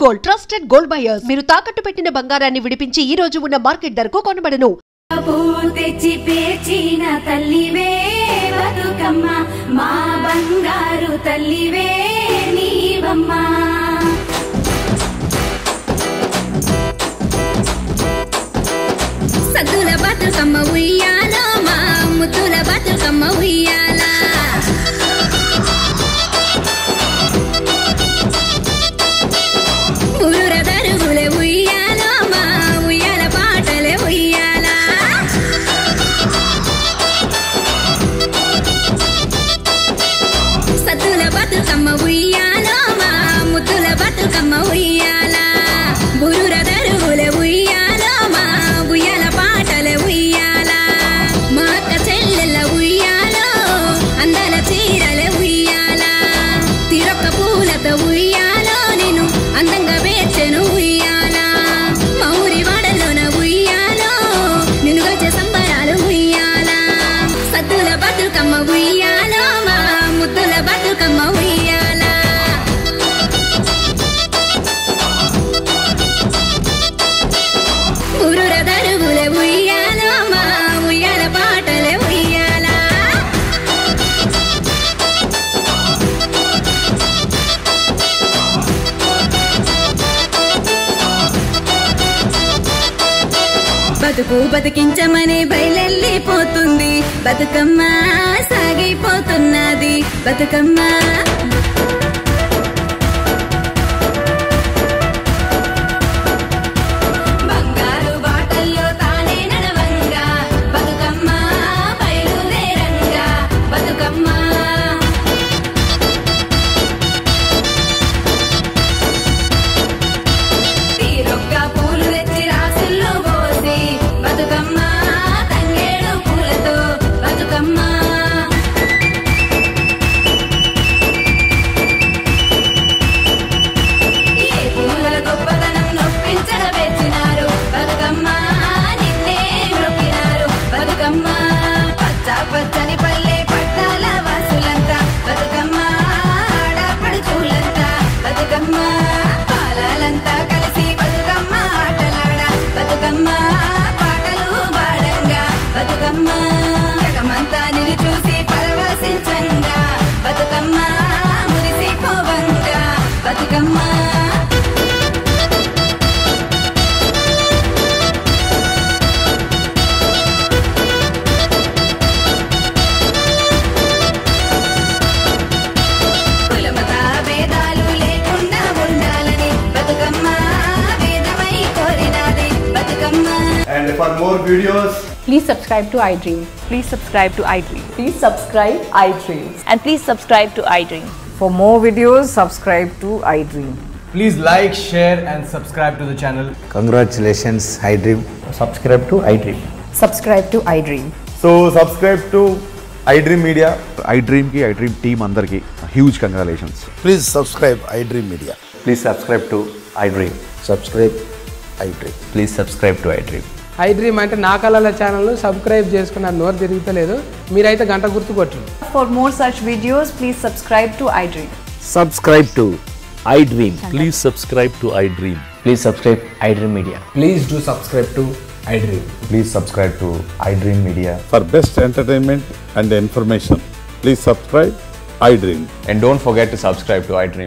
Gold trusted gold buyers మీరు తాకట్టు పెట్టిన బంగారాన్ని విడిపించి ఈ రోజు ఉన్న మార్కెట్ ధరకు కొనబడను. తెచ్చి పేర్చిన తల్లివే బతుకమ్మ మా బంగారు తల్లివే నీవమ్మ. సద్దుల బతుకమ్మ ఉయ్యాల మా ముద్దుల బతుకమ్మ ఉయ్యాల. ఊరుర దరుగులే ఉయ్యాల మా ఉయ్యాల పాటలే ఉయ్యాల. సద్దుల బతుకమ్మ ఉయ్యాల మా ముద్దుల బతుకమ్మ ఉయ్యాల. ఊరుర దరుగులే ఉయ్యాల మా ఉయ్యాల పాటలే ఉయ్యాల. మా అక్క చెల్లెల ఉయ్యాల అందాల చీరలే ఉయ్యాల. తిరొక్క పూలతో ఉయ్యాల నేను అందంగా వేచెను ఉయ్యాల. మా ఊరి వాడలోన ఉయ్యాల నిన్ను గచ్చే సంబరాలు ఉయ్యాల. సద్దుల బతుకమ్మ ఉయ్యాల మా ముద్దుల బతుకమ్మ ఉయ్యాల. ఊరుర దరుగులే ఉయ్యాల మా ఉయ్యాల పాటలే ఉయ్యాల. బతుకు బతికించమని బయలెళ్ళిపోతుంది బతుకమ్మ సాగిపోతున్నది బతుకమ్మ. బంగారు బాటల్లో తానే నడవంగా బతుకమ్మ బయలుదేరంగా బతుకమ్మ. తీరొక్క పూలు తెచ్చి రాసుల్లో పోసి బతుకమ్మ తంగేడు పూలతో బతుకమ్మ. ఏ పూల గొప్పతనం నొప్పించడ పెంచినారు బతుకమ్మ నిన్నే నొక్కినారు బతుకమ్మ. పచ్చ పచ్చని పల్లె పట్టాల వాసులంతా బతుకమ్మ ఆడపడుచులంతా బతుకమ్మ. పాలాలంతా కలిసి బతుకమ్మ ఆటలాడ బతుకమ్మ పాటలు పాడంగా బతుకమ్మ. జగమంతా నిన్ను చూసి పరవశించంగా బతుకమ్మ మురిసిపోవంగా బతుకమ్మ. కులమత భేదాలు లేకుండా ఉండాలని Bathukamma వేదమై కోరినాది Bathukamma. And for more videos, Please subscribe to iDream. Please subscribe to iDream. Please subscribe iDream. And please subscribe to iDream. For more videos, subscribe to iDream. please like, share and subscribe to the channel. Congratulations, iDream. Subscribe to iDream. Subscribe to iDream. So subscribe to iDream Media. iDream ki iDream team andarki huge congratulations. Please subscribe iDream Media. Please subscribe to iDream. Subscribe iDream. Please subscribe to iDream. iDream అంటే నా కళల channel subscribe చేసుకున్న నోరు తిరుగుతలేదు మీరైతే గంట గుర్తు కొట్టండి. For more such videos, please subscribe to iDream. Subscribe to iDream. Please subscribe to iDream. Please subscribe iDream Media. Please do subscribe to iDream. Please subscribe to iDream Media. For best entertainment and information, please subscribe iDream. And don't forget to subscribe to iDream.